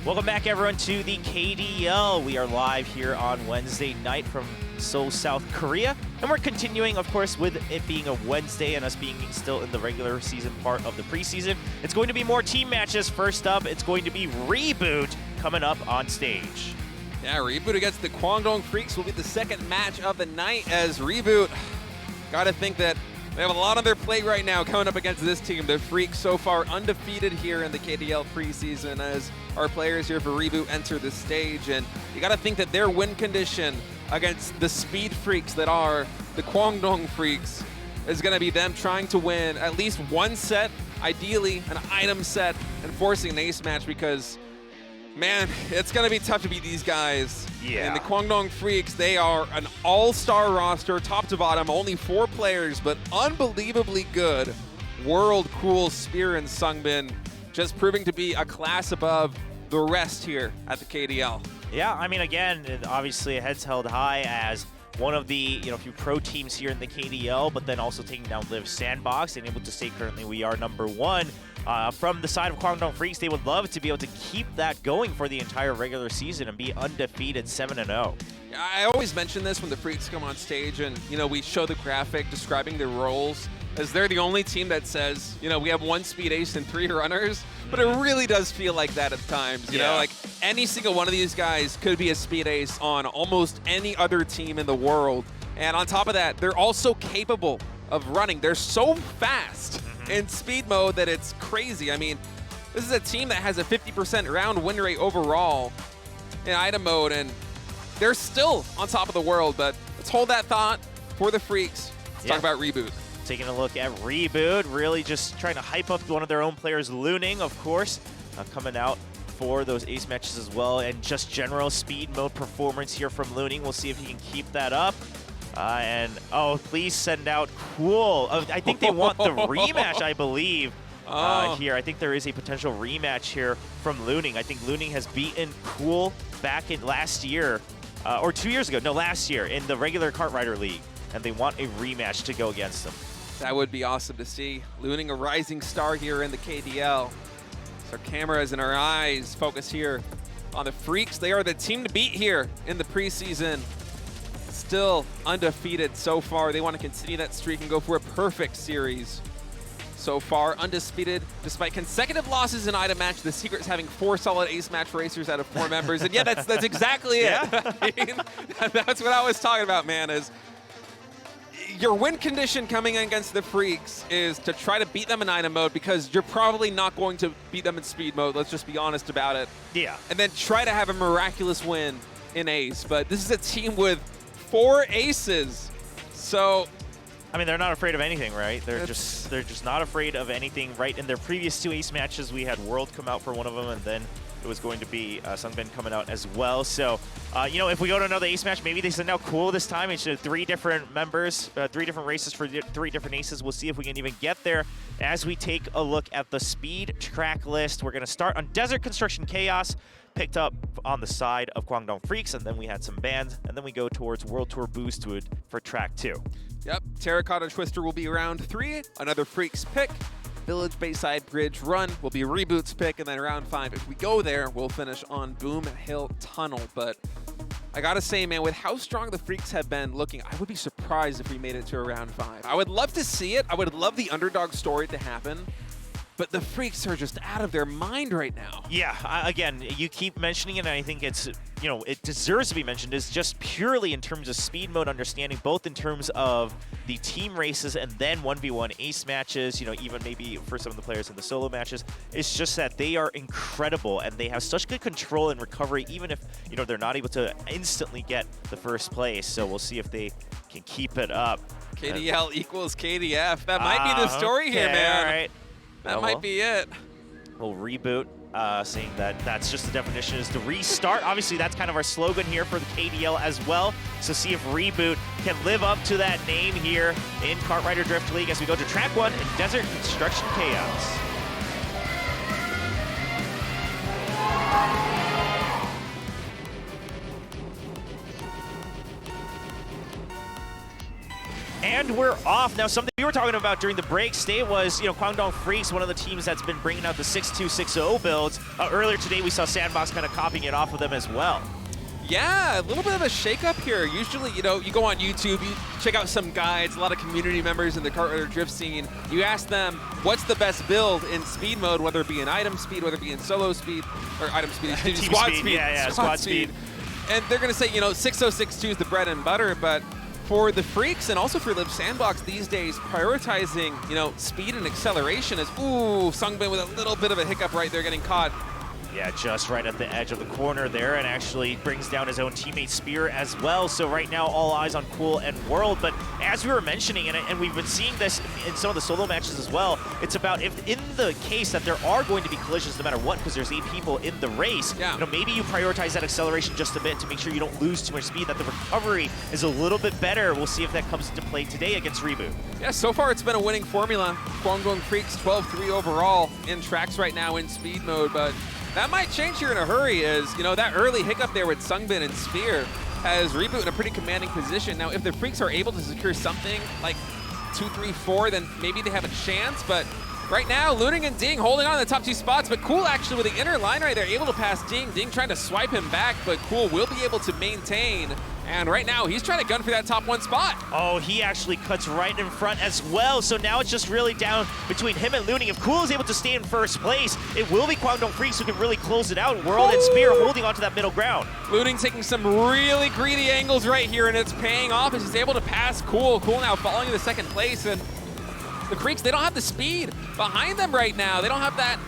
Welcome back, everyone, to the KDL. We are live here on Wednesday night from Seoul, South Korea. And we're continuing, of course, with it being a Wednesday and us being still in the regular season part of the preseason. It's going to be more team matches. First up, it's going to be ReBoot coming up on stage. Yeah, ReBoot against the KWANGDONGFREECS will be the second match of the night, as ReBoot, gotta think that they have a lot on their plate right now coming up against this team. The FREECS so far undefeated here in the KDL Preseason as our players here for ReBoot enter the stage. And you got to think that their win condition against the speed freaks that are the KWANGDONGFREECS is going to be them trying to win at least one set, ideally an item set, and forcing an ace match because, man, it's going to be tough to beat these guys. Yeah. And the KWANGDONGFREECS, they are an all-star roster, top to bottom, only 4 players, but unbelievably good. World cool Spear and Sungbin, just proving to be a class above the rest here at the KDL. Yeah, I mean, again, obviously heads held high as one of the few pro teams here in the KDL, but then also taking down Live Sandbox and able to say currently we are #1. From the side of KWANGDONGFREECS, they would love to be able to keep that going for the entire regular season and be undefeated 7-0. I always mention this when the Freaks come on stage and, we show the graphic describing their roles, as they're the only team that says, we have 1 speed ace and 3 runners, but it really does feel like that at times, you know? Like, any single one of these guys could be a speed ace on almost any other team in the world. And on top of that, they're also capable of running. They're so fast in speed mode that it's crazy. I mean, this is a team that has a 50% round win rate overall in item mode, and they're still on top of the world. But let's hold that thought for the Freaks. Let's talk about ReBoot. Taking a look at ReBoot, really just trying to hype up one of their own players, Looning, of course, coming out for those ace matches as well, and just general speed mode performance here from Looning. We'll see if he can keep that up. Oh, please send out Cool. I think they want the rematch, I believe, here. I think there is a potential rematch here from Looning. I think Looning has beaten Cool back in last year, or 2 years ago, no, last year in the regular Kart Rider League, and they want a rematch to go against them. That would be awesome to see. Looning, a rising star here in the KDL. So our cameras and our eyes focus here on the Freaks. They are the team to beat here in the preseason. Still undefeated so far. They want to continue that streak and go for a perfect series. So far, undisputed despite consecutive losses in item match. The secret's having 4 solid ace match racers out of 4 members. And yeah, that's exactly it. I mean, that's what I was talking about, man, is your win condition coming against the Freaks is to try to beat them in item mode, because you're probably not going to beat them in speed mode. Let's just be honest about it. Yeah. And then try to have a miraculous win in ace. But this is a team with 4 aces. So, I mean, they're not afraid of anything, right? They're just not afraid of anything, right? In their previous 2 ace matches, we had World come out for one of them, and then it was going to be Sungbin coming out as well. So, if we go to another ace match, maybe they send out Cool this time. It's 3 different members, 3 different races for 3 different aces. We'll see if we can even get there. As we take a look at the speed track list, we're going to start on Desert Construction Chaos, picked up on the side of KWANGDONGFREECS, and then we had some bands, and then we go towards World Tour Boostwood for track 2. Yep, Terracotta Twister will be round 3, another Freaks pick. Village Bayside Bridge Run will be ReBoot's pick, and then round 5, if we go there, we'll finish on Boom Hill Tunnel. But I gotta say, man, with how strong the Freaks have been looking, I would be surprised if we made it to a round 5. I would love to see it. I would love the underdog story to happen. But the Freaks are just out of their mind right now. Yeah, again, you keep mentioning it, and I think it's, it deserves to be mentioned, is just purely in terms of speed mode understanding, both in terms of the team races and then 1v1 ace matches, even maybe for some of the players in the solo matches. It's just that they are incredible, and they have such good control and recovery, even if, they're not able to instantly get the first place. So we'll see if they can keep it up. KDL equals KDF. That might be the story here, man. All right. That might be it. We'll ReBoot, saying that that's just the definition, is to restart. Obviously, that's kind of our slogan here for the KDL as well. So see if ReBoot can live up to that name here in Kart Rider Drift League as we go to track 1 in Desert Construction Chaos. And And we're off. Now, something we were talking about during the break state was, KWANGDONGFREECS, one of the teams that's been bringing out the 6-2-6-0 builds. Earlier today, we saw Sandbox kind of copying it off of them as well. Yeah, a little bit of a shakeup here. Usually, you go on YouTube, you check out some guides, a lot of community members in the kart rider drift scene. You ask them, what's the best build in speed mode, whether it be in item speed, whether it be in solo speed, or item speed, squad speed. Yeah, squad speed. And they're going to say, 6062 is the bread and butter, but for the Freaks and also for Live Sandbox these days, prioritizing, speed and acceleration is, Sungbin with a little bit of a hiccup right there getting caught. Yeah, just right at the edge of the corner there, and actually brings down his own teammate Spear as well. So right now, all eyes on Cool and World. But as we were mentioning, and we've been seeing this in some of the solo matches as well, it's about if in the case that there are going to be collisions no matter what, because there's 8 people in the race, maybe you prioritize that acceleration just a bit to make sure you don't lose too much speed, that the recovery is a little bit better. We'll see if that comes into play today against ReBoot. Yeah, so far it's been a winning formula. KWANGDONGFREECS 12-3 overall in tracks right now in speed mode, but that might change here in a hurry as, that early hiccup there with Sungbin and Spear has ReBoot in a pretty commanding position. Now, if the Freaks are able to secure something like 2, 3, 4, then maybe they have a chance, but right now, Looning and Ding holding on to the top 2 spots, but Cool actually with the inner line right there, able to pass Ding. Ding trying to swipe him back, but Cool will be able to maintain. And right now, he's trying to gun for that top 1 spot. Oh, he actually cuts right in front as well. So now it's just really down between him and Looning. If Cool is able to stay in first place, it will be KWANGDONGFREECS who can really close it out. World and Spear holding onto that middle ground. Looning taking some really greedy angles right here, and it's paying off as he's able to pass Cool. Cool now falling into second place, and the Freaks, they don't have the speed behind them right now. They don't have that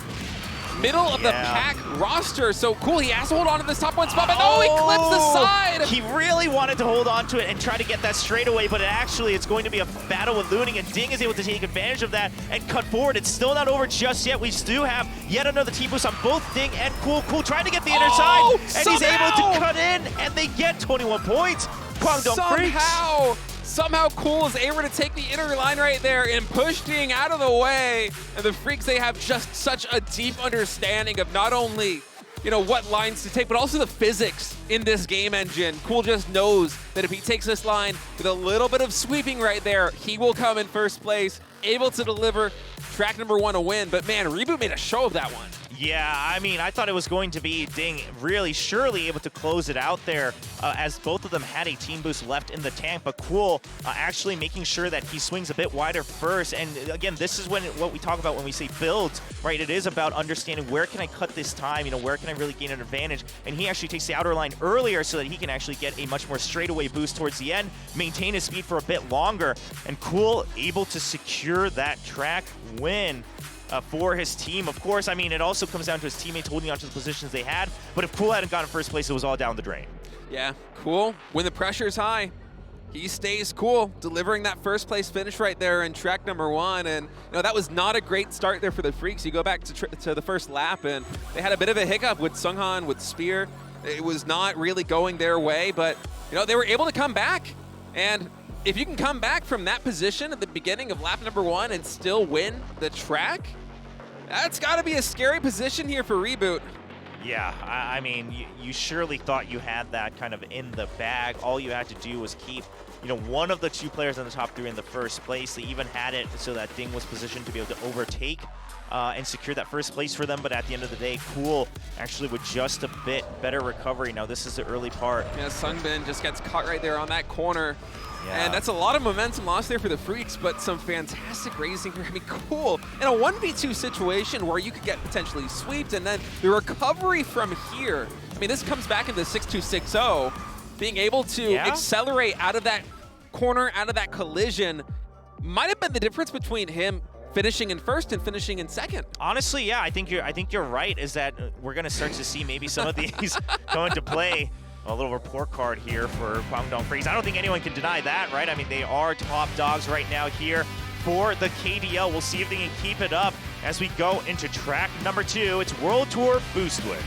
middle of the pack roster. So Cool, he has to hold on to this top 1 spot, but he clips the side. He really wanted to hold on to it and try to get that straightaway, but it's going to be a battle with Looning, and Ding is able to take advantage of that and cut forward. It's still not over just yet. We do have yet another T-boost on both Ding and Cool. Cool trying to get the inner side, and he's able to cut in, and they get 21 points. KWANGDONGFREECS. Somehow Cool is able to take the inner line right there and push Ding out of the way. And the Freaks, they have just such a deep understanding of not only, what lines to take, but also the physics in this game engine. Cool just knows that if he takes this line with a little bit of sweeping right there, he will come in first place, able to deliver track number 1 a win. But man, ReBoot made a show of that one. Yeah, I thought it was going to be Ding really surely able to close it out there as both of them had a team boost left in the tank, but Cool actually making sure that he swings a bit wider first. And again, this is what we talk about when we say builds, right? It is about understanding where can I cut this time, where can I really gain an advantage? And he actually takes the outer line earlier so that he can actually get a much more straightaway boost towards the end, maintain his speed for a bit longer, and Cool able to secure that track win for his team. Of course, it also comes down to his teammates holding on to the positions they had, but if Cool hadn't gotten first place, it was all down the drain. Yeah, Cool, when the pressure's high, he stays cool, delivering that first place finish right there in track number 1. And that was not a great start there for the Freaks. You go back to the first lap, and they had a bit of a hiccup with Sunghan, with Spear. It was not really going their way, but they were able to come back. And if you can come back from that position at the beginning of lap number 1 and still win the track, that's got to be a scary position here for ReBoot. Yeah, you surely thought you had that kind of in the bag. All you had to do was keep, one of the 2 players in the top 3 in the first place. They even had it so that Ding was positioned to be able to overtake and secure that first place for them. But at the end of the day, Cool actually with just a bit better recovery. Now, this is the early part. Yeah, Sungbin just gets caught right there on that corner. Yeah. And that's a lot of momentum lost there for the Freaks, but some fantastic racing here. Cool. In a 1v2 situation where you could get potentially sweeped, and then the recovery from here. This comes back into 6-2-6-0. Being able to accelerate out of that corner, out of that collision, might have been the difference between him finishing in first and finishing in second. Honestly, yeah, I think you're right, is that we're going to start to see maybe some of these go into play. A little report card here for KWANGDONGFREECS. I don't think anyone can deny that, right? They are top dogs right now here for the KDL. We'll see if they can keep it up as we go into track number 2. It's World Tour Boostwood.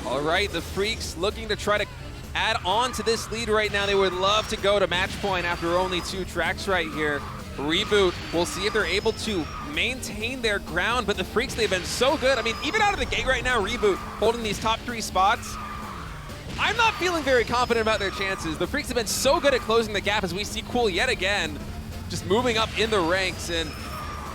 All right, the Freaks looking to try to add on to this lead right now. They would love to go to match point after only 2 tracks right here. ReBoot, we'll see if they're able to maintain their ground, but the Freaks, they've been so good. I mean, even out of the gate right now, ReBoot holding these top 3 spots. I'm not feeling very confident about their chances. The Freaks have been so good at closing the gap as we see Cool yet again just moving up in the ranks. And,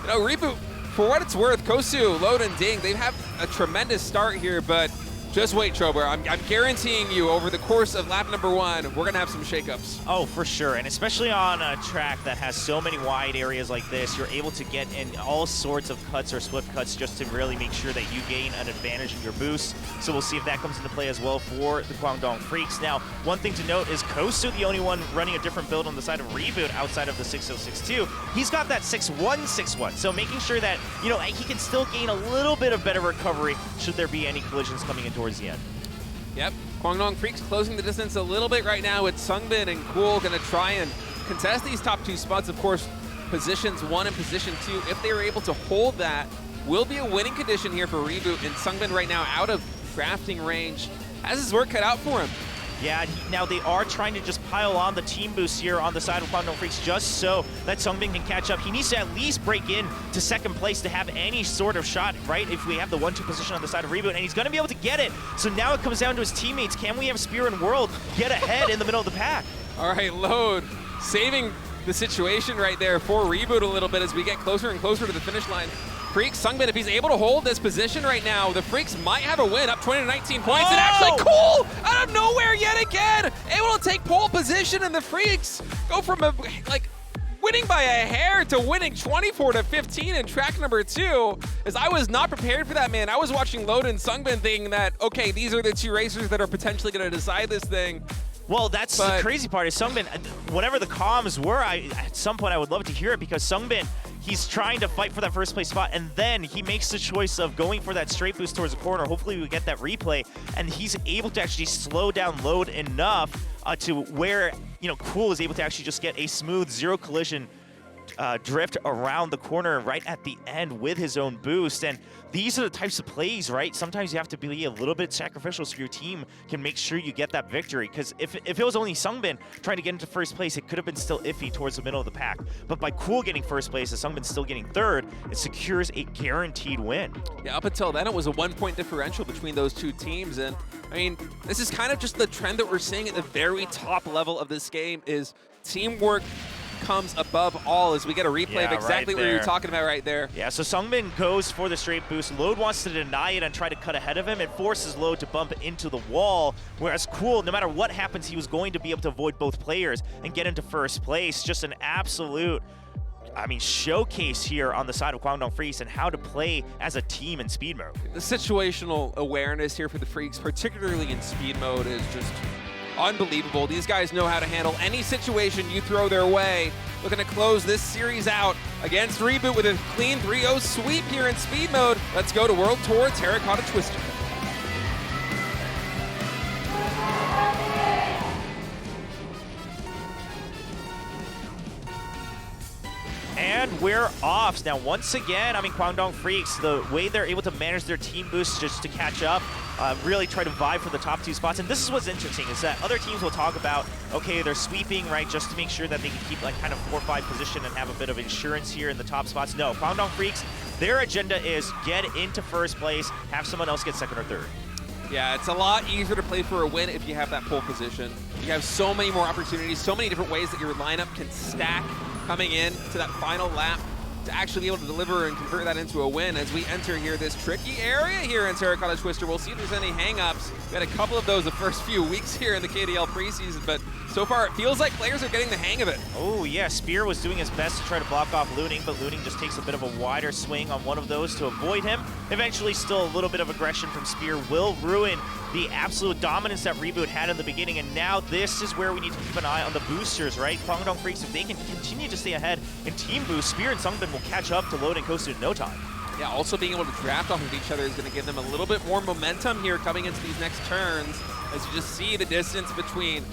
you know, ReBoot, for what it's worth, Kosu, Load, and Ding, they've had a tremendous start here, but just wait, Trober. I'm guaranteeing you over the course of lap number 1, we're going to have some shakeups. Oh, for sure. And especially on a track that has so many wide areas like this, you're able to get in all sorts of cuts or swift cuts just to really make sure that you gain an advantage in your boost. So we'll see if that comes into play as well for the Kwangdong Freaks. Now, one thing to note is Kosu, the only one running a different build on the side of ReBoot outside of the 6062. He's got that 6161. So making sure that, you know, he can still gain a little bit of better recovery should there be any collisions coming in towards the end. Yep, Kwangdong Freaks closing the distance a little bit right now with Sungbin and Cool going to try and contest these top 2 spots. Of course, positions 1 and position 2, if they are able to hold that, will be a winning condition here for ReBoot. And Sungbin right now out of crafting range has his work cut out for him. Yeah, now they are trying to just pile on the team boost here on the side of Kwangdong Freaks just so that Sungbin can catch up. He needs to at least break in to second place to have any sort of shot, right? If we have the 1-2 position on the side of ReBoot, and he's going to be able to get it. So now it comes down to his teammates. Can we have Spear and World get ahead in the middle of the pack? All right, Load saving the situation right there for ReBoot a little bit as we get closer and closer to the finish line. Freaks, Sungbin, if he's able to hold this position right now, the Freaks might have a win, up 20 to 19 points. Oh! And actually Cool, out of nowhere yet again, able to take pole position, and the Freaks go from winning by a hair to winning 24 to 15 in track number 2. As I was not prepared for that, man. I was watching Load and Sungbin thinking that, okay, these are the 2 racers that are potentially going to decide this thing. Well, that's the crazy part is Sungbin, whatever the comms were, at some point I would love to hear it, because Sungbin, he's trying to fight for that first place spot, and then he makes the choice of going for that straight boost towards the corner. Hopefully we get that replay, and he's able to actually slow down Load enough to where, you know, Cool is able to actually just get a smooth 0 collision drift around the corner right at the end with his own boost. And these are the types of plays, right? Sometimes you have to be a little bit sacrificial so your team can make sure you get that victory. Because if it was only Sungbin trying to get into first place, it could have been still iffy towards the middle of the pack. But by Cool getting first place and Sungbin still getting 3rd, it secures a guaranteed win. Yeah, up until then, it was a 1-point differential between those 2 teams. And I mean, this is kind of just the trend that we're seeing at the very top level of this game is teamwork comes above all, as we get a replay of exactly what you're talking about right there. Yeah, so Sungbin goes for the straight boost. Load wants to deny it and try to cut ahead of him. It forces Load to bump into the wall, whereas Cool, no matter what happens, he was going to be able to avoid both players and get into first place. Just an absolute, I mean, showcase here on the side of Kwangdong Freaks and how to play as a team in speed mode. The situational awareness here for the Freaks, particularly in speed mode, is just unbelievable. These guys know how to handle any situation you throw their way. Looking to close this series out against ReBoot with a clean 3-0 sweep here in speed mode. Let's go to World Tour Terracotta Twister. And we're off. Now, once again, I mean, Kwangdong Freaks, the way they're able to manage their team boosts just to catch up, really try to vie for the top 2 spots. And this is what's interesting, is that other teams will talk about, okay, they're sweeping, right, just to make sure that they can keep like kind of 4-5 position and have a bit of insurance here in the top spots. No, Kwangdong Freaks, their agenda is get into first place, have someone else get 2nd or 3rd. Yeah, it's a lot easier to play for a win if you have that pole position. You have so many more opportunities, so many different ways that your lineup can stack coming in to that final lap to actually be able to deliver and convert that into a win as we enter here this tricky area here in Terracotta Twister. We'll see if there's any hang-ups. We had a couple of those the first few weeks here in the KDL preseason, but so far it feels like players are getting the hang of it. Oh yeah, Spear was doing his best to try to block off Looning, but Looning just takes a bit of a wider swing on one of those to avoid him. Eventually, still a little bit of aggression from Spear will ruin the absolute dominance that ReBoot had in the beginning, and now this is where we need to keep an eye on the boosters, right? Kwangdong Freaks, if they can continue to stay ahead in team boost, Spear and Sungbin will catch up to Load and Kosu in no time. Yeah, also being able to draft off of each other is going to give them a little bit more momentum here coming into these next turns, as you just see the distance between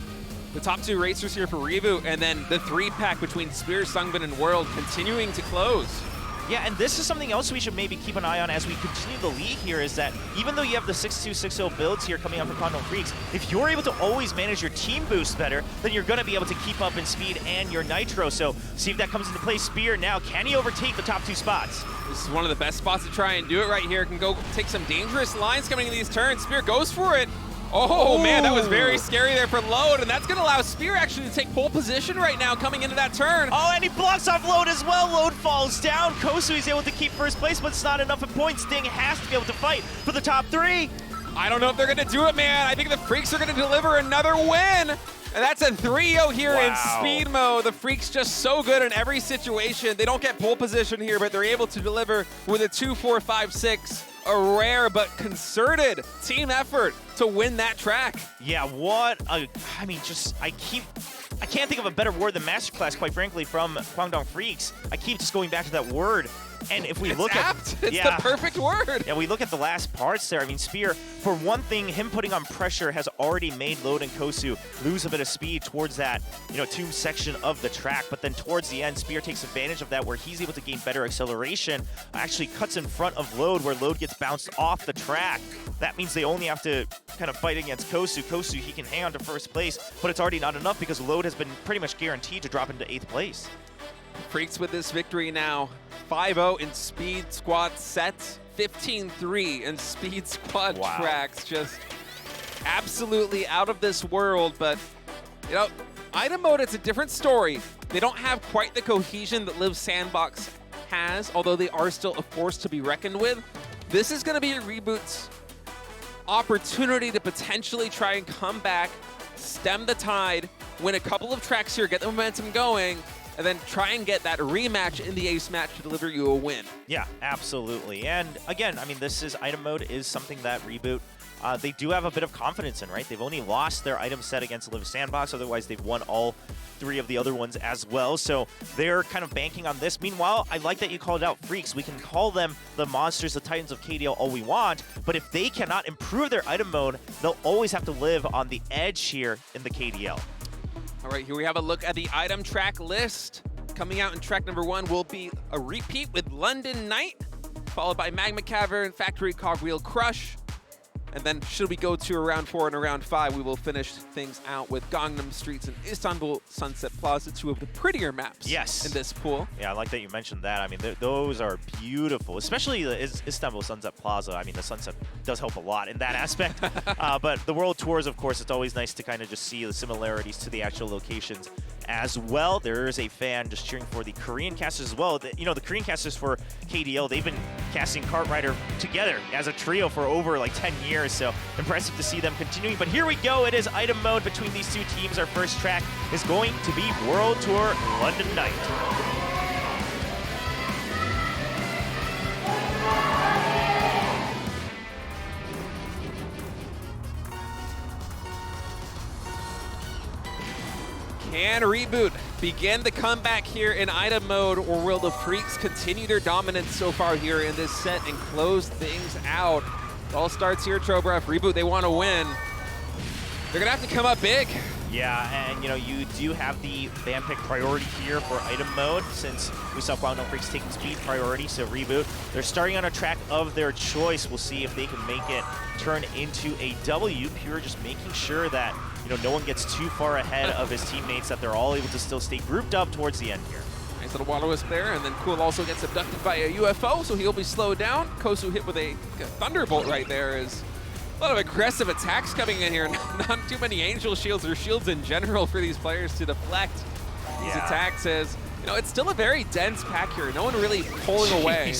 the top 2 racers here for ReBoot, and then the 3-pack between Spear, Sungbin, and World continuing to close. Yeah, and this is something else we should maybe keep an eye on as we continue the league here, is that even though you have the 6-2, 6-0 builds here coming out from KWANGDONG if you're able to always manage your team boost better, then you're going to be able to keep up in speed and your nitro. So see if that comes into play. Spear now, can he overtake the top 2 spots? This is one of the best spots to try and do it right here. Can go take some dangerous lines coming in these turns. Spear goes for it. Oh, man, that was very scary there for Load, and that's going to allow Spear actually to take pole position right now coming into that turn. Oh, and he blocks off Load as well. Load falls down. Kosu is able to keep first place, but it's not enough in points. Sting has to be able to fight for the top 3. I don't know if they're going to do it, man. I think the Freaks are going to deliver another win. And that's a 3-0 here in speed mode. The Freaks just so good in every situation. They don't get pole position here, but they're able to deliver with a 2-4-5-6. A rare but concerted team effort to win that track. Yeah, what a, I mean, just, I can't think of a better word than masterclass, quite frankly, from KWANGDONG Freaks. I keep just going back to that word. And if we look apt. at... It's the perfect word. Yeah, we look at the last parts there. I mean, Spear, for one thing, him putting on pressure has already made Load and Kosu lose a bit of speed towards that, tomb section of the track. But then towards the end, Spear takes advantage of that where he's able to gain better acceleration, actually cuts in front of Load where Load gets bounced off the track. That means they only have to kind of fight against Kosu. Kosu, he can hang on to first place, but it's already not enough because Load has been pretty much guaranteed to drop into 8th place. Freaks with this victory now. 5-0 in speed squad sets, 15-3 in speed squad tracks. Just absolutely out of this world. But, item mode, it's a different story. They don't have quite the cohesion that Live Sandbox has, although they are still a force to be reckoned with. This is going to be a ReBoot's opportunity to potentially try and come back, stem the tide, win a couple of tracks here, get the momentum going, and then try and get that rematch in the ace match to deliver you a win. Yeah, absolutely. And again, I mean, item mode is something that ReBoot, they do have a bit of confidence in, right? They've only lost their item set against Live Sandbox, otherwise they've won all 3 of the other ones as well. So they're kind of banking on this. Meanwhile, I like that you called out Freaks. We can call them the monsters, the titans of KDL all we want, but if they cannot improve their item mode, they'll always have to live on the edge here in the KDL. All right, here we have a look at the item track list. Coming out in track number 1 will be a repeat with London Night, followed by Magma Cavern, Factory Cogwheel Crush. And then should we go to a round 4 and a round 5, we will finish things out with Gangnam Streets and Istanbul Sunset Plaza, 2 of the prettier maps in this pool. Yeah, I like that you mentioned that. I mean, those are beautiful, especially the Istanbul Sunset Plaza. I mean, the sunset does help a lot in that aspect. But the world tours, of course, it's always nice to kind of just see the similarities to the actual locations as well. There is a fan just cheering for the Korean casters as well. The Korean casters for KDL, they've been casting Kart Rider together as a trio for over like 10 years, so impressive to see them continuing. But here we go, it is item mode between these 2 teams. Our first track is going to be World Tour London Night. Can ReBoot begin the comeback here in item mode, or will the Freaks continue their dominance so far here in this set and close things out? It all starts here, Trobra. If ReBoot, they want to win, they're going to have to come up big. Yeah, and you do have the ban pick priority here for item mode, since we saw KWANGDONG Freeks taking speed priority. So ReBoot, they're starting on a track of their choice. We'll see if they can make it turn into a W. Pure just making sure that no one gets too far ahead of his teammates, that they're all able to still stay grouped up towards the end here. Nice little water wisp there, and then Cool also gets abducted by a UFO, so he'll be slowed down. Kosu hit with a thunderbolt right there. Is a lot of aggressive attacks coming in here. Not too many angel shields or shields in general for these players to deflect these attacks. As it's still a very dense pack here. No one really pulling away.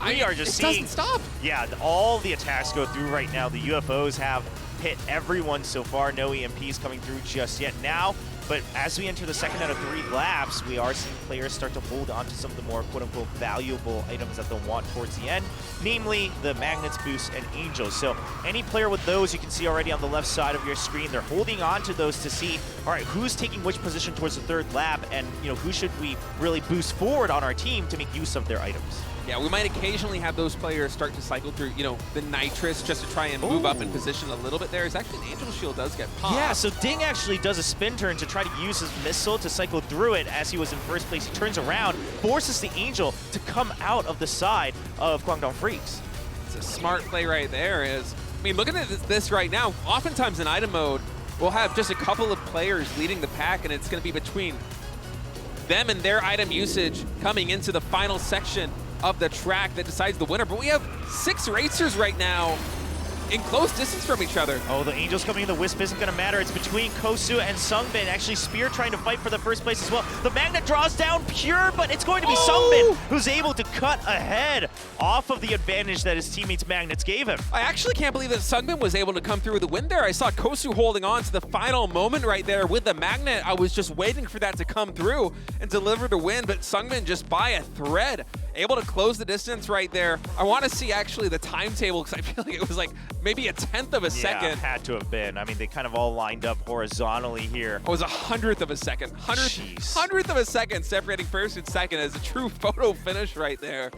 We are just seeing. It doesn't stop. Yeah, all the attacks go through right now. The UFOs have hit everyone so far. No EMPs coming through just yet now. But as we enter the second out of 3 laps, we are seeing players start to hold on to some of the more quote-unquote valuable items that they'll want towards the end, namely the Magnets, Boosts, and Angels. So any player with those, you can see already on the left side of your screen, they're holding on to those to see, all right, who's taking which position towards the 3rd lap, and who should we really boost forward on our team to make use of their items. Yeah, we might occasionally have those players start to cycle through, you know, the nitrous just to try and move up in position a little bit there. It's actually an Angel Shield does get popped. Yeah, so Ding actually does a spin turn to try to use his missile to cycle through it as he was in first place. He turns around, forces the Angel to come out of the side of KWANGDONGFREECS. It's a smart play right there. I mean, looking at this right now, oftentimes in item mode, we'll have just a couple of players leading the pack, and it's going to be between them and their item usage coming into the final section of the track that decides the winner. But we have 6 racers right now in close distance from each other. Oh, the Angel's coming in. The Wisp isn't going to matter. It's between Kosu and Sungbin. Actually, Spear trying to fight for the first place as well. The Magnet draws down Pure, but it's going to be Sungbin who's able to cut ahead off of the advantage that his teammates' Magnets gave him. I actually can't believe that Sungbin was able to come through with the win there. I saw Kosu holding on to the final moment right there with the Magnet. I was just waiting for that to come through and deliver the win, but Sungbin just by a thread able to close the distance right there. I want to see actually the timetable because I feel like it was like maybe a 1/10 of a second. Yeah, had to have been. I mean, they kind of all lined up horizontally here. It was a 100th of a second. 100th of a second separating first and second as a true photo finish right there.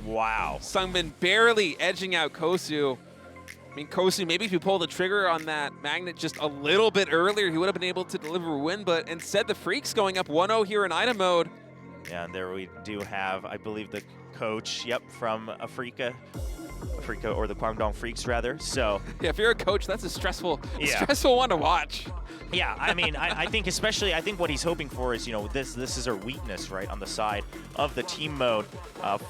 Wow. Sungbin barely edging out Kosu. I mean, Kosu, maybe if you pull the trigger on that Magnet just a little bit earlier, he would have been able to deliver a win, but instead the Freaks going up 1-0 here in item mode. Yeah, and there we do have, I believe, the coach, from Africa or the KWANGDONGFREECS rather. So yeah, if you're a coach, that's a stressful one to watch. Yeah, I mean, I think especially, I think what he's hoping for is, you know, this is our weakness, right, on the side of the team mode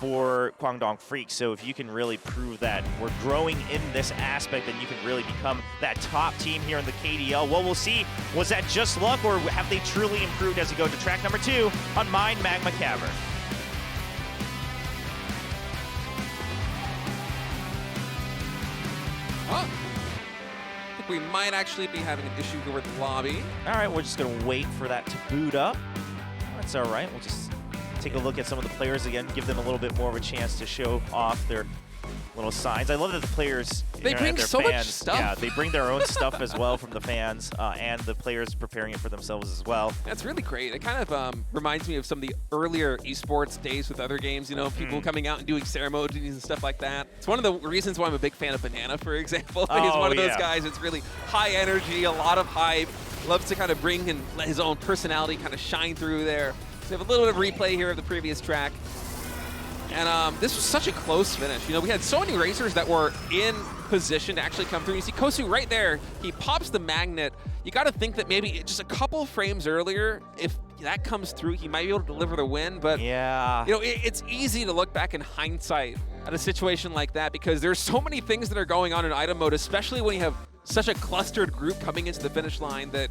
for KWANGDONGFREECS. So if you can really prove that we're growing in this aspect, then you can really become that top team here in the KDL. Well, we'll see. Was that just luck, or have they truly improved as we go to track number 2 on Mine Magma Cavern? Oh. I think we might actually be having an issue here with the lobby. All right, we're just going to wait for that to boot up. That's all right. We'll just take a look at some of the players again, give them a little bit more of a chance to show off their little signs. I love that the players, they bring so much stuff. Yeah, they bring their own stuff as well from the fans, and the players preparing it for themselves as well. That's really great. It kind of reminds me of some of the earlier esports days with other games, you know, people coming out and doing ceremonies and stuff like that. It's one of the reasons why I'm a big fan of Banana, for example. He's one of those guys that's really high energy, a lot of hype, loves to kind of bring and let his own personality kind of shine through there. So we have a little bit of replay here of the previous track. And this was such a close finish. You know, we had so many racers that were in position to actually come through. You see Kosu right there. He pops the Magnet. You got to think that maybe just a couple frames earlier, if that comes through, he might be able to deliver the win. But, yeah, you know, it's easy to look back in hindsight at a situation like that because there's so many things that are going on in item mode, especially when you have such a clustered group coming into the finish line, that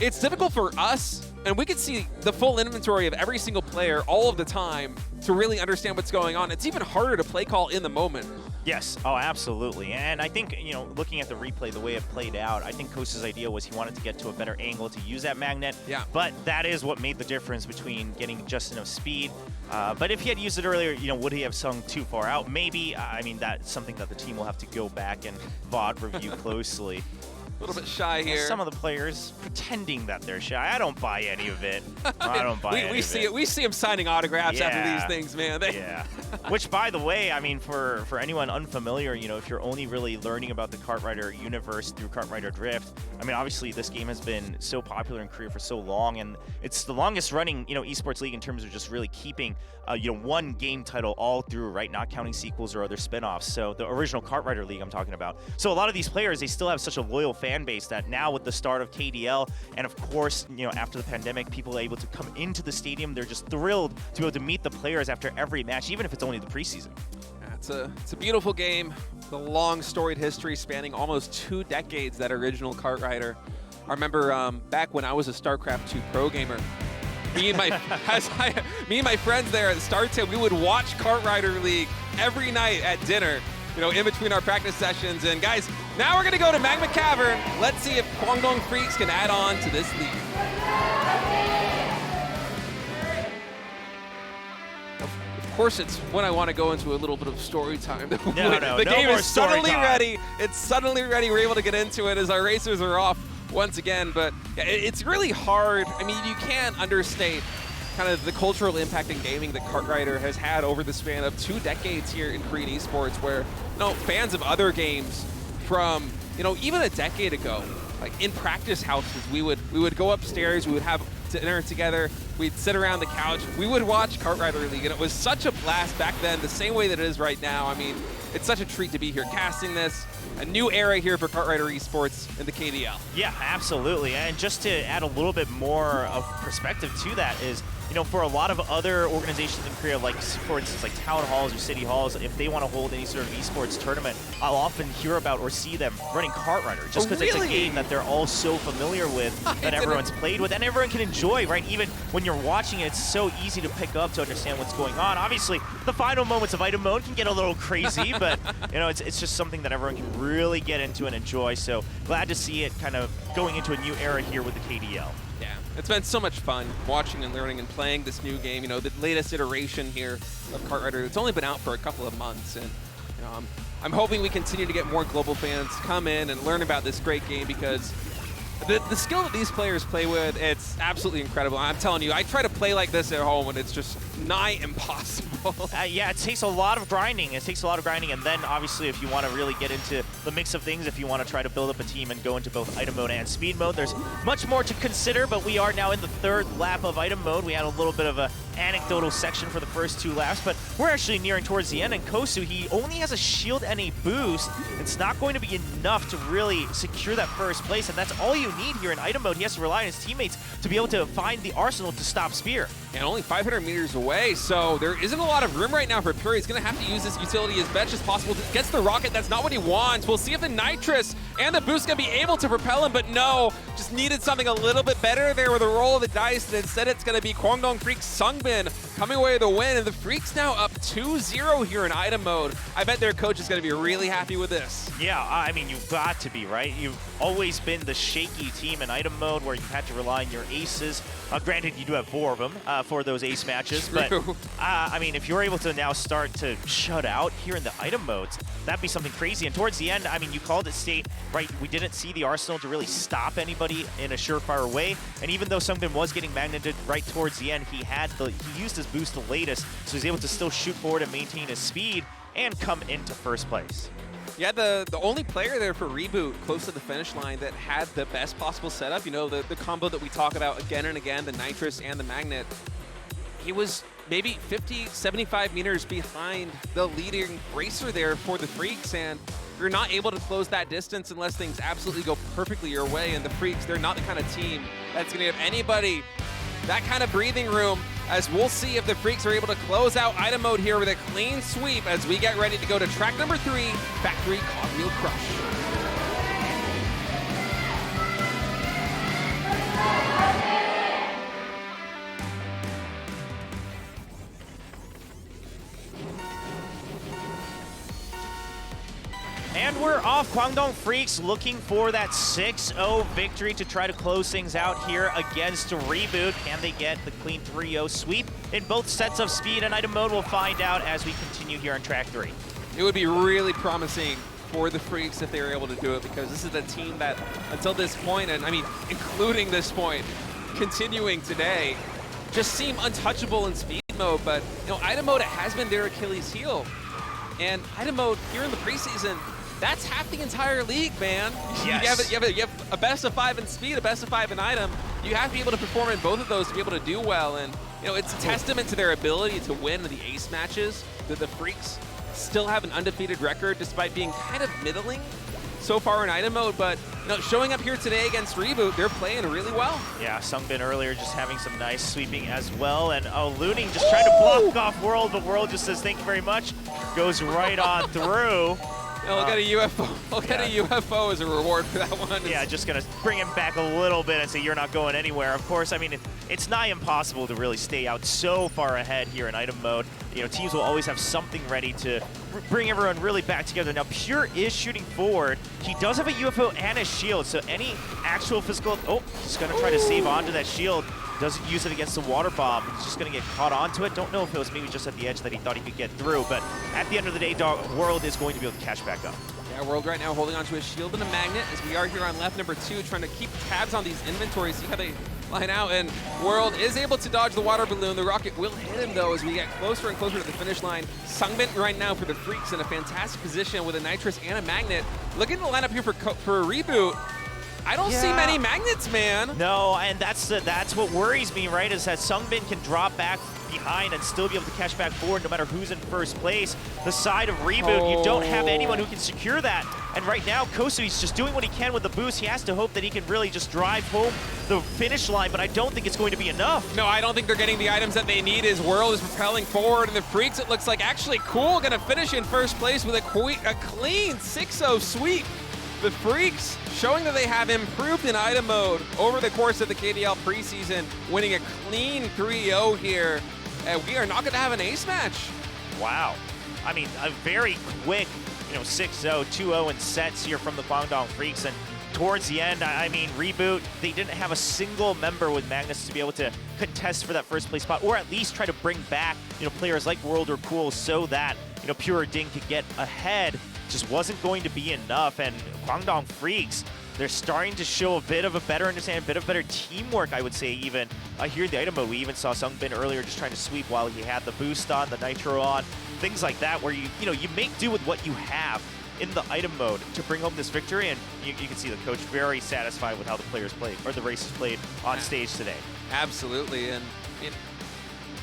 it's difficult for us, and we can see the full inventory of every single player all of the time to really understand what's going on. It's even harder to play call in the moment. Yes, oh, absolutely. And I think, you know, looking at the replay, the way it played out, I think Kosu's idea was he wanted to get to a better angle to use that Magnet. Yeah. But that is what made the difference between getting just enough speed. But if he had used it earlier, you know, would he have sung too far out? Maybe. I mean, that's something that the team will have to go back and VOD review closely. A little bit shy here. Some of the players pretending that they're shy. I don't buy any of it. I don't buy any of it. We see him signing autographs after these things, man. Yeah. Which, by the way, I mean, for anyone unfamiliar, you know, if you're only really learning about the Kart Rider universe through Kart Rider Drift, I mean, obviously this game has been so popular in Korea for so long, and it's the longest running, you know, esports league in terms of just really keeping, you know, one game title all through, right? Not counting sequels or other spin-offs. So the original Kart Rider League I'm talking about. So a lot of these players, they still have such a loyal fan base that now with the start of KDL, and of course, you know, after the pandemic, people are able to come into the stadium. They're just thrilled to be able to meet the players after every match, even if it's only the preseason. Yeah, it's a beautiful game. The long storied history spanning almost 2 decades, that original Kart Rider. I remember back when I was a StarCraft 2 pro gamer, me and my friends there at StarTim, we would watch Kart Rider League every night at dinner, you know, in between our practice sessions. And guys, now we're gonna go to Magma Cavern. Let's see if KWANGDONGFREECS can add on to this league. Of course, it's when I want to go into a little bit of story time. The game is suddenly ready. It's suddenly ready. We're able to get into it as our racers are off once again. But yeah, it's really hard. I mean, you can't understate kind of the cultural impact in gaming that Kartrider has had over the span of 2 decades here in Korean esports, where, you know, fans of other games from, you know, even a decade ago, like in practice houses, we would go upstairs, we would have dinner together, we'd sit around the couch, we would watch Kartrider League, and it was such a blast back then, the same way that it is right now. I mean, it's such a treat to be here casting this. A new era here for Kartrider esports in the KDL. Yeah, absolutely. And just to add a little bit more of perspective to that is, you know, for a lot of other organizations in Korea, like for instance, like town halls or city halls, if they want to hold any sort of esports tournament, I'll often hear about or see them running Kartrider just because it's a game that they're all so familiar with, that everyone's played with, and everyone can enjoy, right? Even when you're watching it, it's so easy to pick up to understand what's going on. Obviously, the final moments of item mode can get a little crazy, but you know, it's just something that everyone can really get into and enjoy. So glad to see it kind of going into a new era here with the KDL. Yeah, it's been so much fun watching and learning and playing this new game. You know, the latest iteration here of Kartrider. It's only been out for a couple of months, and you know, I'm hoping we continue to get more global fans come in and learn about this great game, because the skill that these players play with, it's absolutely incredible. I'm telling you, I try to play like this at home, and it's just nigh impossible. Yeah, it takes a lot of grinding. It takes a lot of grinding, and then obviously if you want to really get into the mix of things, if you want to try to build up a team and go into both item mode and speed mode, there's much more to consider, but we are now in the 3rd lap of item mode. We had a little bit of a anecdotal section for the first 2 laps, but we're actually nearing towards the end, and Kosu, he only has a shield and a boost. It's not going to be enough to really secure that first place, and that's all you need here in item mode. He has to rely on his teammates to be able to find the arsenal to stop Spear. And only 500 meters away, so there isn't a lot of room right now for Puri. He's going to have to use this utility as best as possible. Gets the rocket, that's not what he wants. We'll see if the nitrous and the boost going to be able to propel him, but no, just needed something a little bit better there with a roll of the dice, and instead it's going to be KWANGDONGFREECS Sungbin coming away with the win, and the Freaks now up 2-0 here in item mode. I bet their coach is going to be really happy with this. Yeah, I mean, you've got to be, right? You've always been the shaky team in item mode where you've had to rely on your aces. Granted, you do have 4 of them for those ace matches, but I mean, if you're able to now start to shut out here in the item modes, that'd be something crazy. And towards the end, I mean, you called it, State, right? We didn't see the arsenal to really stop anybody in a surefire way. And even though Sungbin was getting magneted right towards the end, he used his boost the latest, so he's able to still shoot forward and maintain his speed and come into first place. Yeah, the only player there for ReBoot close to the finish line that had the best possible setup, you know, the combo that we talk about again and again, the nitrous and the magnet, he was maybe 50, 75 meters behind the leading racer there for the Freaks, and you're not able to close that distance unless things absolutely go perfectly your way. And the Freaks, they're not the kind of team that's going to give anybody that kind of breathing room, as we'll see if the Freaks are able to close out item mode here with a clean sweep as we get ready to go to track number 3, Factory Cogwheel Crush. And we're off. KWANGDONGFREECS looking for that 6-0 victory to try to close things out here against ReBoot. Can they get the clean 3-0 sweep in both sets of speed and item mode? We'll find out as we continue here on track 3. It would be really promising for the Freaks if they were able to do it, because this is a team that, until this point, and I mean, including this point, continuing today, just seem untouchable in speed mode. But, you know, item mode, it has been their Achilles heel. And item mode here in the preseason, that's half the entire league, man. Yes. You have a best of 5 in speed, a best of 5 in item. You have to be able to perform in both of those to be able to do well. And, you know, it's a testament to their ability to win the ace matches that the Freaks still have an undefeated record despite being kind of middling so far in item mode. But, you know, showing up here today against ReBoot, they're playing really well. Yeah, Sungbin earlier just having some nice sweeping as well. And Looning just trying to block off World, but World just says thank you very much. Goes right on through. Look at a UFO. Look at a UFO as a reward for that one. Yeah, just going to bring him back a little bit and say you're not going anywhere. Of course, I mean, it's nigh impossible to really stay out so far ahead here in item mode. You know, teams will always have something ready to bring everyone really back together. Now, Pure is shooting forward. He does have a UFO and a shield, so any actual physical... Oh, he's going to try to save onto that shield. Doesn't use it against the water bomb. He's just going to get caught onto it. Don't know if it was maybe just at the edge that he thought he could get through, but at the end of the day, World is going to be able to catch back up. Yeah, World right now holding onto a shield and a magnet as we are here on lap number 2, trying to keep tabs on these inventories, see how they line out, and World is able to dodge the water balloon. The rocket will hit him, though, as we get closer and closer to the finish line. Sungbin right now for the Freaks in a fantastic position with a Nitrous and a Magnet. Looking to line up here for a ReBoot. I don't see many magnets, man. No, and that's what worries me, right, is that Sungbin can drop back behind and still be able to catch back forward no matter who's in first place. The side of ReBoot, you don't have anyone who can secure that. And right now, Kosui's just doing what he can with the boost. He has to hope that he can really just drive home the finish line, but I don't think it's going to be enough. No, I don't think they're getting the items that they need. His World is propelling forward, and the Freaks, it looks like actually Cool gonna finish in first place with a clean 6-0 sweep. The Freaks showing that they have improved in item mode over the course of the KDL preseason, winning a clean 3-0 here. And we are not going to have an ace match. Wow. I mean, a very quick, 6-0, 2-0 in sets here from the KWANGDONGFREECS. And towards the end, I mean, ReBoot, they didn't have a single member with Magnus to be able to contest for that first place spot, or at least try to bring back, players like World or Cool so that, Pure Ding could get ahead. Just wasn't going to be enough. And KWANGDONGFREECS, they're starting to show a bit of a better understanding, a bit of better teamwork, I would say, even. Here in the item mode, we even saw Sungbin earlier just trying to sweep while he had the boost on, the nitro on, things like that, where you make do with what you have in the item mode to bring home this victory. And you can see the coach very satisfied with how the players played, or the races played on stage today. Absolutely, and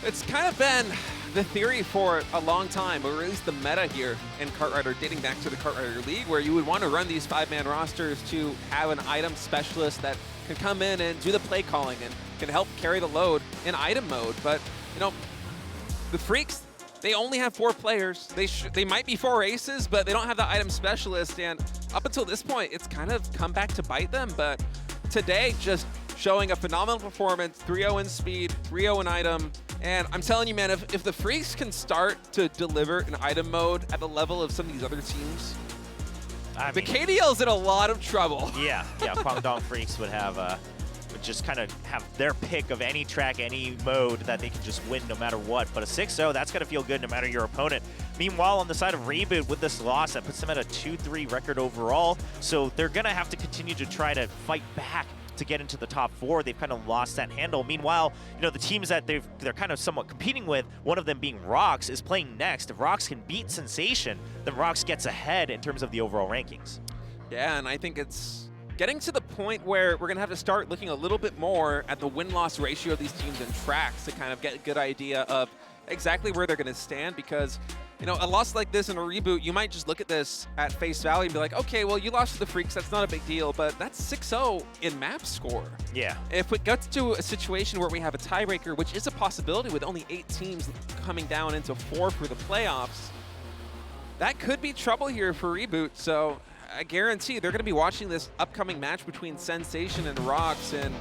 it's kind of been the theory for a long time, or at least the meta here in Kart Rider, dating back to the Kart Rider League, where you would want to run these 5-man rosters to have an item specialist that can come in and do the play calling and can help carry the load in item mode. But, the Freaks, they only have 4 players. They might be 4 aces, but they don't have the item specialist. And up until this point, it's kind of come back to bite them. But today, just showing a phenomenal performance, 3-0 in speed, 3-0 in item. And I'm telling you, man, if the Freaks can start to deliver an item mode at the level of some of these other teams, the KDL's in a lot of trouble. Yeah, KWANGDONGFREECS would just kind of have their pick of any track, any mode that they can just win no matter what. But a 6-0, that's going to feel good no matter your opponent. Meanwhile, on the side of ReBoot, with this loss, that puts them at a 2-3 record overall. So they're going to have to continue to try to fight back to get into the top 4. They've kind of lost that handle. Meanwhile, the teams that they're kind of somewhat competing with, one of them being ROX, is playing next. If ROX can beat Sensation, then ROX gets ahead in terms of the overall rankings. Yeah, and I think it's getting to the point where we're going to have to start looking a little bit more at the win-loss ratio of these teams in tracks to kind of get a good idea of exactly where they're going to stand, because a loss like this in a ReBoot, you might just look at this at face value and be like, okay, well, you lost to the Freaks, that's not a big deal, but that's 6-0 in map score. Yeah. If it gets to a situation where we have a tiebreaker, which is a possibility with only 8 teams coming down into 4 for the playoffs, that could be trouble here for ReBoot. So I guarantee they're going to be watching this upcoming match between Sensation and ROX, and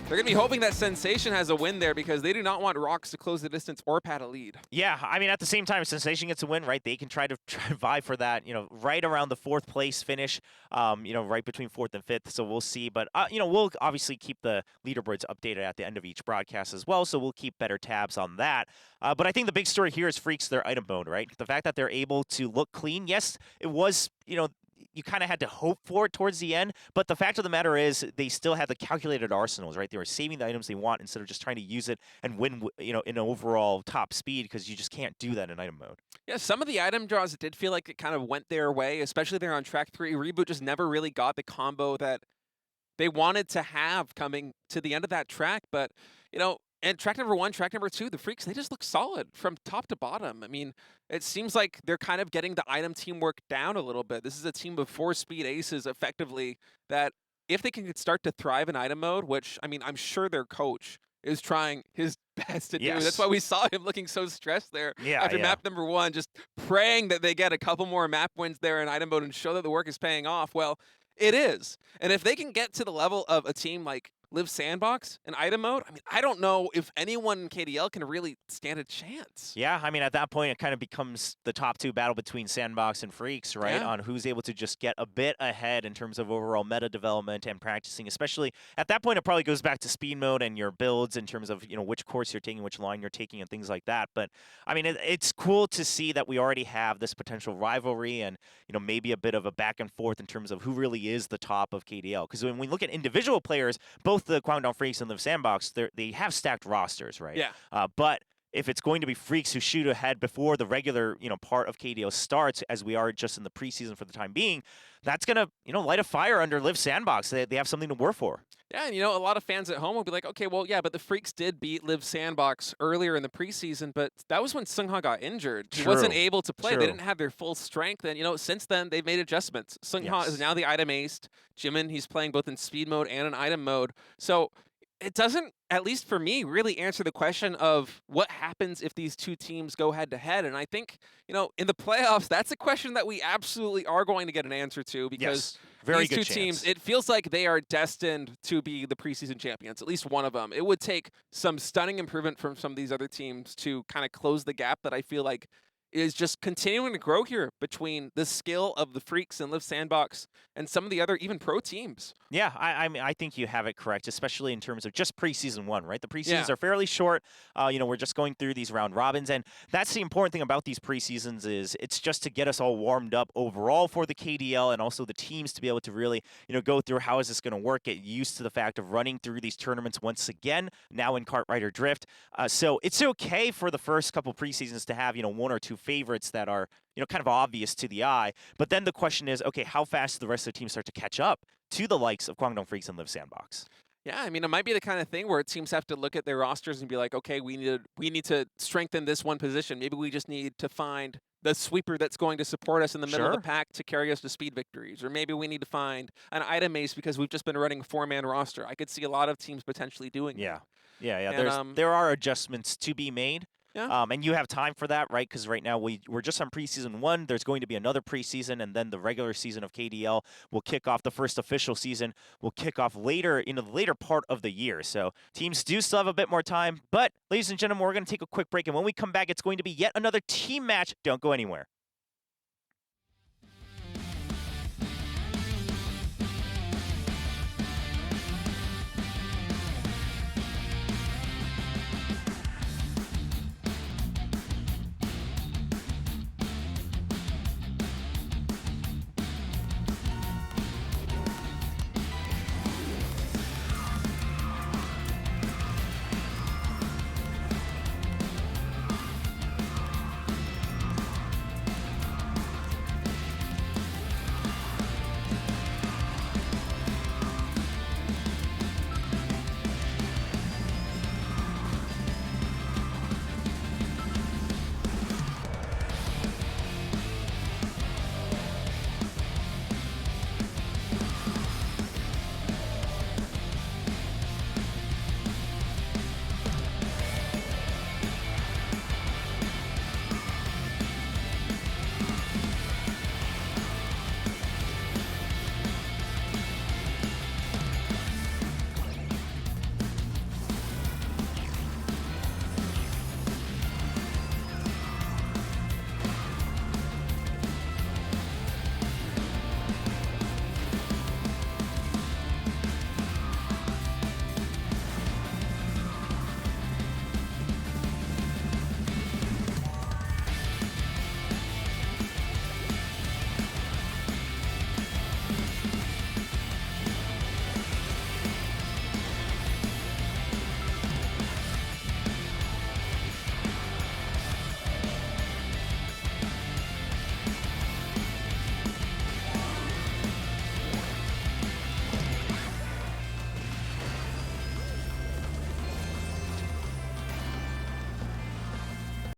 they're going to be hoping that Sensation has a win there, because they do not want ROX to close the distance or pad a lead. Yeah, I mean, at the same time, Sensation gets a win, right? They can try to vie for that, right around the 4th place finish, right between 4th and 5th. So we'll see. But, we'll obviously keep the leaderboards updated at the end of each broadcast as well. So we'll keep better tabs on that. But I think the big story here is Freaks, their item mode, right? The fact that they're able to look clean. Yes, it was, you kind of had to hope for it towards the end, but the fact of the matter is they still had the calculated arsenals, right? They were saving the items they want instead of just trying to use it and win, in overall top speed, because you just can't do that in item mode. Yeah, some of the item draws, it did feel like it kind of went their way, especially there on track 3. ReBoot just never really got the combo that they wanted to have coming to the end of that track. But, and track number 1, track number 2, the Freaks, they just look solid from top to bottom. I mean, it seems like they're kind of getting the item teamwork down a little bit. This is a team of 4 speed aces, effectively, that if they can start to thrive in item mode, which, I mean, I'm sure their coach is trying his best to do. That's why we saw him looking so stressed there after map number 1, just praying that they get a couple more map wins there in item mode and show that the work is paying off. Well, it is. And if they can get to the level of a team like Live Sandbox in item mode, I mean, I don't know if anyone in KDL can really stand a chance. Yeah, I mean, at that point, it kind of becomes the top 2 battle between Sandbox and Freaks, right? On who's able to just get a bit ahead in terms of overall meta development and practicing. Especially at that point, it probably goes back to speed mode and your builds in terms of, which course you're taking, which line you're taking, and things like that. But I mean, it's cool to see that we already have this potential rivalry and, maybe a bit of a back and forth in terms of who really is the top of KDL. Because when we look at individual players, both both the Guangdong Freaks and Live Sandbox, they have stacked rosters, right? Yeah. But if it's going to be Freaks who shoot ahead before the regular, part of KDO starts, as we are just in the preseason for the time being, that's going to, light a fire under Live Sandbox. They have something to work for. Yeah, and a lot of fans at home will be like, okay, well, yeah, but the Freaks did beat Live Sandbox earlier in the preseason, but that was when Seungha got injured. He wasn't able to play. They didn't have their full strength, and since then they've made adjustments. Seungha is now the item aced. Jimin, he's playing both in speed mode and in item mode. So it doesn't, at least for me, really answer the question of what happens if these two teams go head-to-head. And I think, in the playoffs, that's a question that we absolutely are going to get an answer to, because these two teams, it feels like they are destined to be the preseason champions, at least one of them. It would take some stunning improvement from some of these other teams to kind of close the gap that I feel like is just continuing to grow here between the skill of the Freaks and Live Sandbox and some of the other even pro teams. Yeah, I mean, I think you have it correct, especially in terms of just preseason one, right? The preseasons are fairly short. We're just going through these round robins, and that's the important thing about these preseasons is it's just to get us all warmed up overall for the KDL and also the teams to be able to really, go through how is this going to work, get used to the fact of running through these tournaments once again, now in Kartrider Drift. So it's okay for the first couple preseasons to have, one or two favorites that are, kind of obvious to the eye. But then the question is, okay, how fast do the rest of the teams start to catch up to the likes of Guangdong Freaks and Live Sandbox? Yeah, I mean, it might be the kind of thing where teams have to look at their rosters and be like, okay, we need to strengthen this one position. Maybe we just need to find the sweeper that's going to support us in the middle of the pack to carry us to speed victories. Or maybe we need to find an item ace because we've just been running a 4-man roster. I could see a lot of teams potentially doing that. Yeah. And, there are adjustments to be made. Yeah. And you have time for that, right? Because right now we're just on preseason 1. There's going to be another preseason, and then the regular season of KDL will kick off. The first official season will kick off later in the later part of the year. So teams do still have a bit more time. But, ladies and gentlemen, we're going to take a quick break. And when we come back, it's going to be yet another team match. Don't go anywhere.